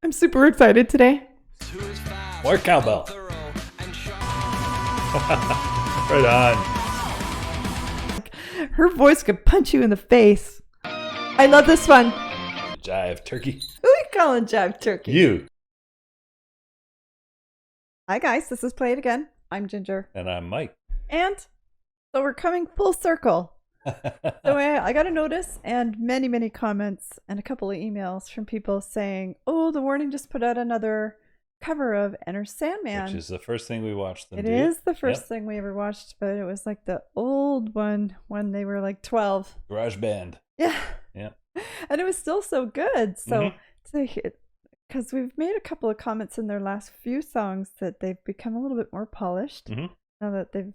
I'm super excited today. More cowbell. Right on. Her voice could punch you in the face. I love this one. Jive turkey. Who are you calling Jive Turkey? You. Hi guys, this is Play It Again. I'm Ginger. And I'm Mike. And so we're coming full circle. So I got a notice and many comments and a couple of emails from people saying, oh, The Warning just put out another cover of Enter Sandman. Which is the first thing we watched them It do. is the first thing we ever watched, but it was like the old one when they were like 12. Garage Band. Yeah. Yeah. And it was still so good. So because we've made a couple of comments in their last few songs that they've become a little bit more polished now that they've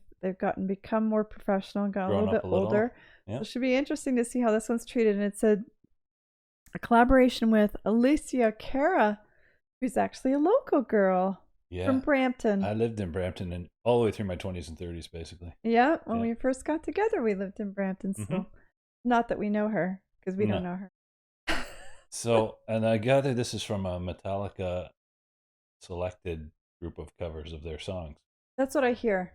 become more professional and got a little bit older. Yeah. So it should be interesting to see how this one's treated. And it said a collaboration with ALESSIA CARA, who's actually a local girl from Brampton. I lived in Brampton and all the way through my 20s and 30s, basically. Yeah, when we first got together, we lived in Brampton. So not that we know her, because we don't know her. So, and I gather this is from a Metallica selected group of covers of their songs. That's what I hear.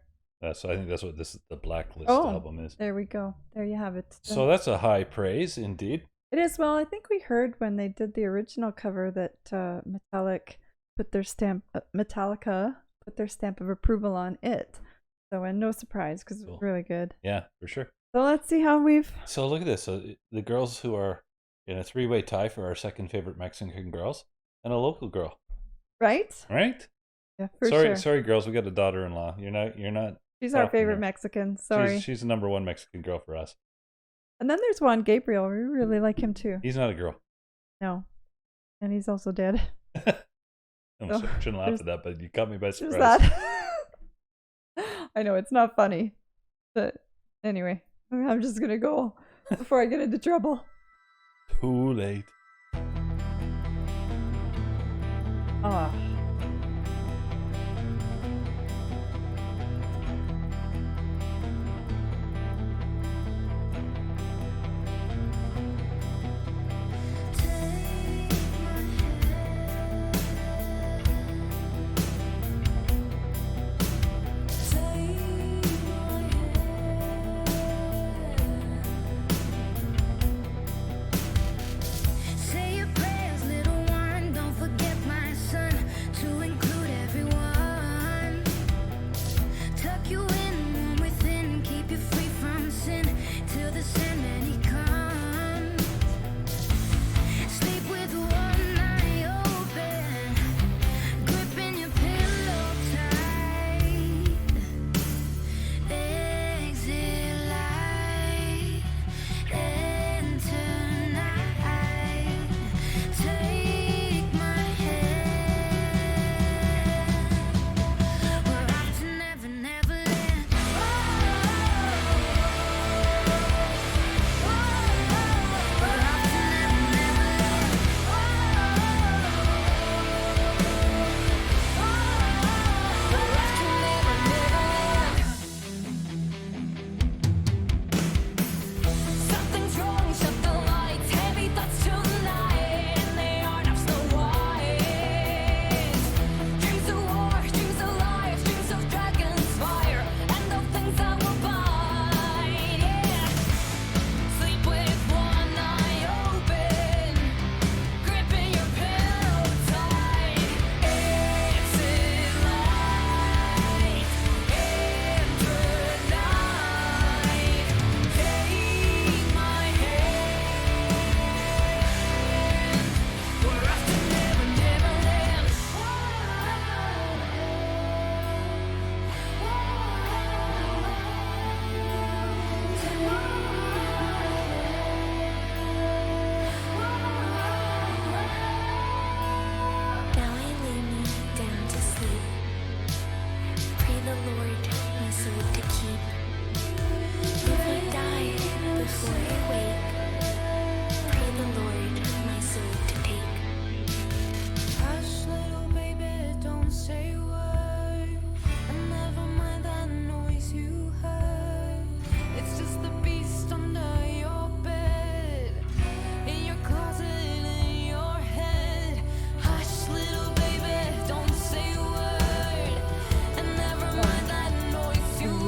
So I think that's what the Blacklist album is. There we go. There you have it. So that's a high praise indeed. It is. Well, I think we heard when they did the original cover that Metallica put their stamp of approval on it. So, and no surprise because it was really good. Yeah, for sure. So let's see how we've. So look at this. So the girls who are in a three-way tie for our second favorite Mexican girls and a local girl. Right? Right? Yeah, for sure. Sorry, girls. We got a daughter-in-law. You're not. She's our favorite Mexican. Sorry. She's the number one Mexican girl for us. And then there's Juan Gabriel. We really like him too. He's not a girl. No. And he's also dead. Shouldn't laugh at that, but you caught me by surprise. That. I know, it's not funny. But anyway, I'm just going to go before I get into trouble. Too late. Ah.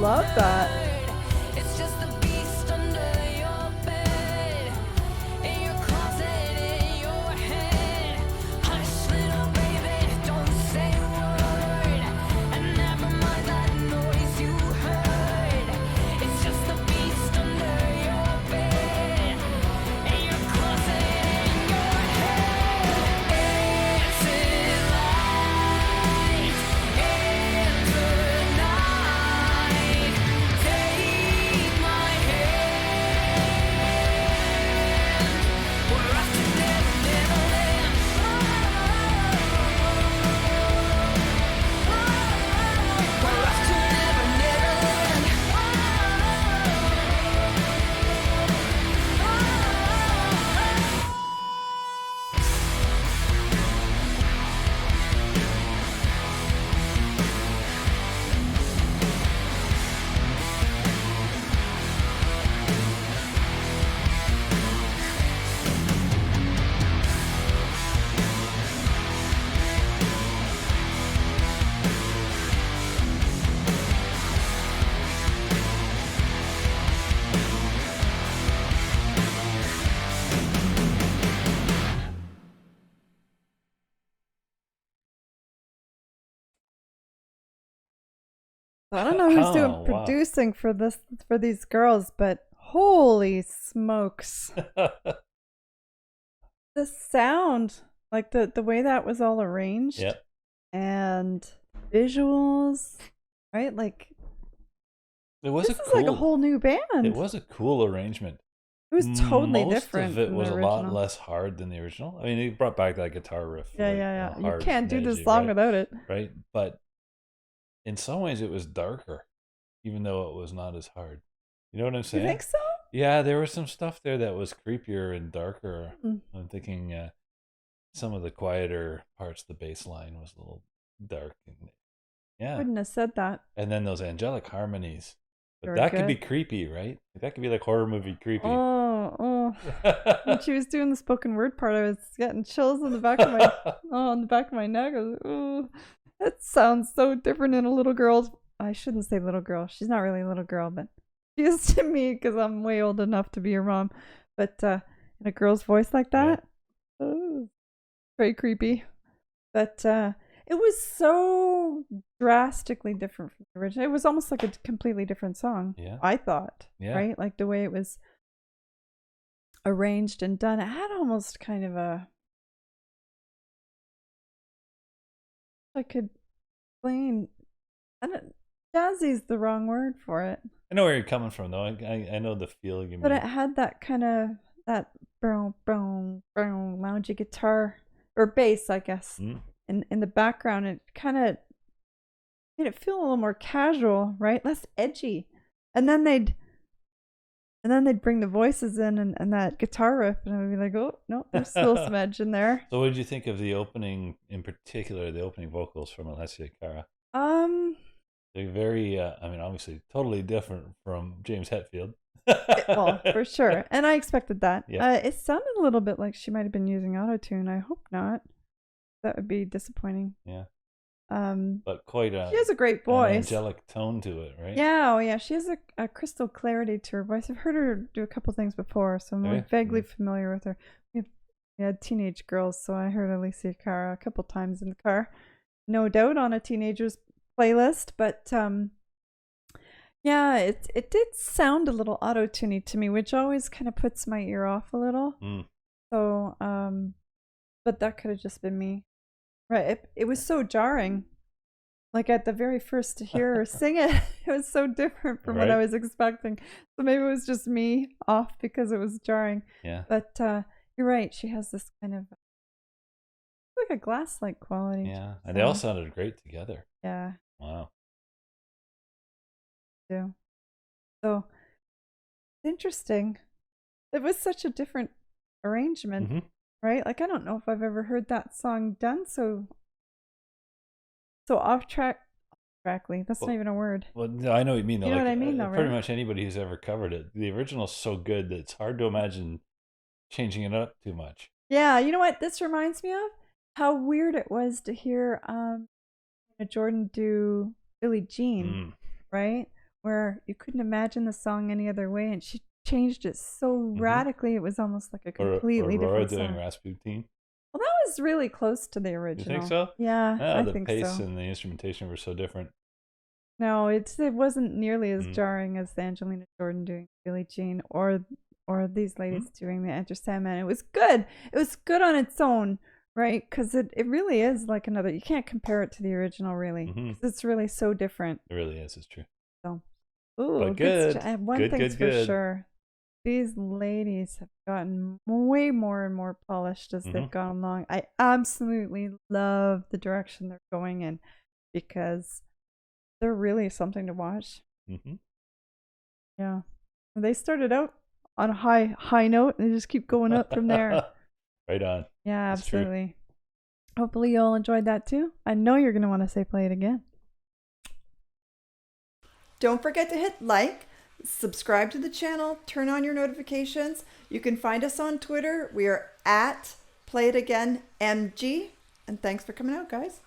love that. It's just the beast under your bed, in your closet, in your head. Hush, little baby, don't say a word, and never mind that noise you heard. It's just the beast under your bed, in your closet, in your head. Dancing light in the night. Take my hand. We're off to Never, Neverland. We're off to Never, Neverland. I don't know who's doing Oh, wow. producing for these girls, but holy smokes. The sound, like the way that was all arranged, Yep. and visuals, right? Like It was this is like a whole new band. It was a cool arrangement. It was totally Most different. of it from was the a lot original. less hard than the original. I mean, it brought back that guitar riff. Yeah, like, yeah. You hard can't do and this edgy, song right? without it. Right, but in some ways it was darker, even though it was not as hard. You know what I'm saying? You think so? Yeah, there was some stuff there that was creepier and darker. Mm. I'm thinking some of the quieter parts, the bass line was a little dark. And, yeah. Wouldn't have said that. And then those angelic harmonies. But Very that could be good. creepy, right? That could be like horror movie creepy. Oh. When she was doing the spoken word part, I was getting chills on the back of my on the back of my neck. I was like, oh, that sounds so different in a little girl's. I shouldn't say little girl. She's not really a little girl, but she is to me because I'm way old enough to be her mom. But in a girl's voice like that, oh, very creepy. But it was so drastically different from the original. It was almost like a completely different song. Yeah. I thought. Yeah. Right? Like the way it was arranged and done. It had almost kind of a. I could explain. I don't. Jazzy's the wrong word for it. I know where you're coming from, though. I know the feel you mean. But it had that kind of that brown loungy guitar or bass, I guess. Mm. In the background, it kind of made it feel a little more casual, right? Less edgy. And then they'd bring the voices in and that guitar riff, and I'd be like, oh no, there's still some edge in there. So what did you think of the opening, in particular, the opening vocals from ALESSIA CARA? They're very, I mean, obviously totally different from James Hetfield. Well, for sure. And I expected that. Yeah. It sounded a little bit like she might have been using auto-tune. I hope not. That would be disappointing. Yeah. But quite she has a great voice. Angelic tone to it, right? Yeah, yeah. She has a crystal clarity to her voice. I've heard her do a couple things before, so I'm vaguely familiar with her. We had teenage girls, so I heard ALESSIA CARA a couple times in the car. No doubt on a teenager's playlist, but yeah, it did sound a little auto-tuney to me, which always kind of puts my ear off a little. So but that could have just been me, right? It was so jarring, like at the very first to hear her sing it. It was so different from what I was expecting, so maybe it was just me off because it was jarring. Yeah, but you're right, she has this kind of like a glass-like quality. Yeah, and they all sounded great together. Yeah. Wow. Yeah. So interesting. It was such a different arrangement, right? Like I don't know if I've ever heard that song done so off-trackly. That's not even a word. Well, no, I know what you mean. Though. You know what I mean, though, pretty right? much anybody who's ever covered it, the original's so good that it's hard to imagine changing it up too much. Yeah, you know what this reminds me of? How weird it was to hear Jordan do Billie Jean, right? where you couldn't imagine the song any other way, and she changed it so radically. It was almost like a completely different song. doing Rasputin. Well, that was really close to the original. You think so? Yeah, I the think pace so. and the instrumentation were so different. No, it wasn't nearly as jarring as the Angelina Jordan doing Billie Jean or these ladies doing the Enter Sandman. It was good. It was good on its own, right? Because it really is like another. You can't compare it to the original, really, because it's really so different. It really is. It's true. So, ooh, but good. One thing's for sure. These ladies have gotten way more and more polished as they've gone along. I absolutely love the direction they're going in because they're really something to watch. Yeah. They started out on a high note and they just keep going up from there. Right on. Yeah, absolutely. Hopefully you all enjoyed that too. I know you're going to want to say play it again. Don't forget to hit like, subscribe to the channel, turn on your notifications. You can find us on Twitter. We are at PlayItAgainMG. And thanks for coming out, guys.